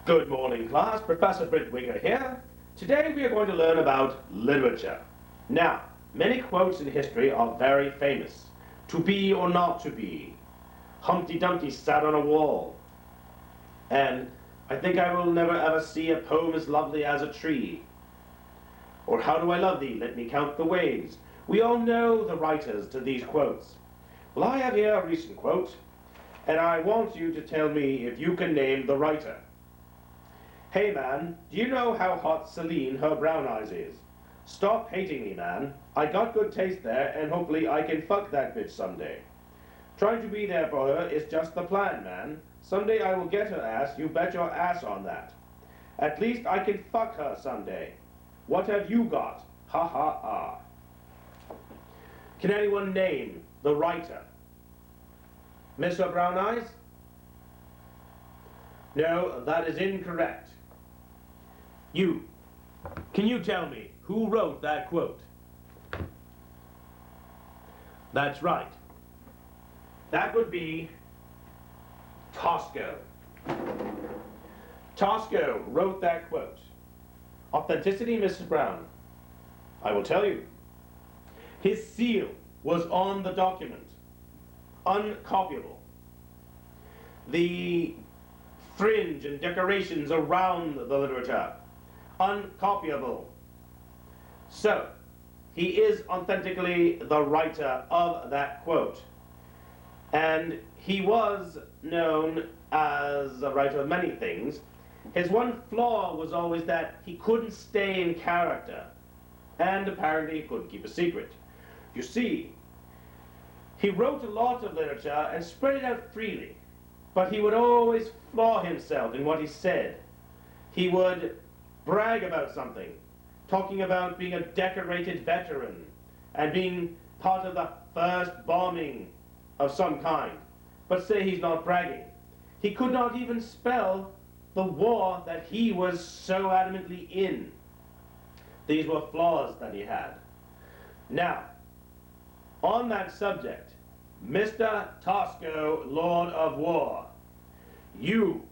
Good morning, class. Professor Britwigger here. Today we are going to learn about literature. Now, many quotes in history are very famous. To be or not to be. Humpty Dumpty sat on a wall. And I think I will never ever see a poem as lovely as a tree. Or how do I love thee? Let me count the ways. We all know the writers to these quotes. Well, I have here a recent quote, and I want you to tell me if you can name the writer. Hey man, do you know how hot Celine her brown eyes is? Stop hating me, man. I got good taste there, and hopefully I can fuck that bitch someday. Trying to be there for her is just the plan, man. Someday I will get her ass, you bet your ass on that. At least I can fuck her someday. What have you got? Ha ha ha. Can anyone name the writer? Miss her brown eyes? No, that is incorrect. You, can you tell me who wrote that quote? That's right. That would be Tosco. Tosco wrote that quote. Authenticity, Mrs. Brown? I will tell you. His seal was on the document. Uncopyable. The fringe and decorations around the literature. Uncopyable. So, he is authentically the writer of that quote. And he was known as a writer of many things. His one flaw was always that he couldn't stay in character. And apparently he couldn't keep a secret. You see, he wrote a lot of literature and spread it out freely. But he would always flaw himself in what he said. He would brag about something, talking about being a decorated veteran and being part of the first bombing of some kind, but say he's not bragging. He could not even spell the war that he was so adamantly in. These were flaws that he had. Now, on that subject, Mr. Tosco, Lord of War, you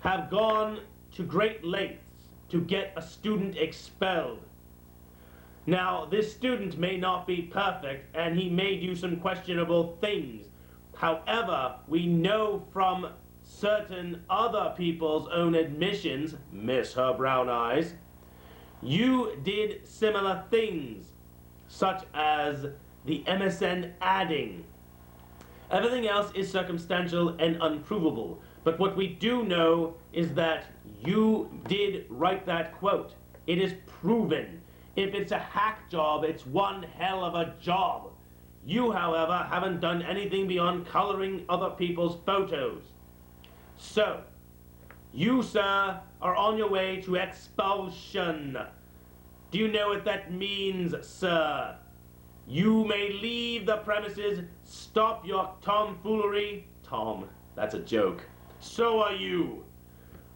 have gone to great lengths to get a student expelled. Now, this student may not be perfect, and he may do some questionable things. However, we know from certain other people's own admissions, Miss her brown eyes, you did similar things, such as the MSN adding. Everything else is circumstantial and unprovable, but what we do know is that you did write that quote. It is proven. If it's a hack job, it's one hell of a job. You, however, haven't done anything beyond coloring other people's photos. So, you, sir, are on your way to expulsion. Do you know what that means, sir? You may leave the premises. Stop your tomfoolery. Tom, that's a joke. So are you.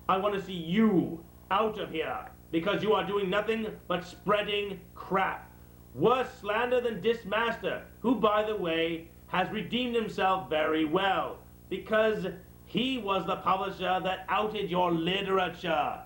I want to see you out of here because you are doing nothing but spreading crap. Worse slander than Dismaster, who, by the way, has redeemed himself very well because he was the publisher that outed your literature.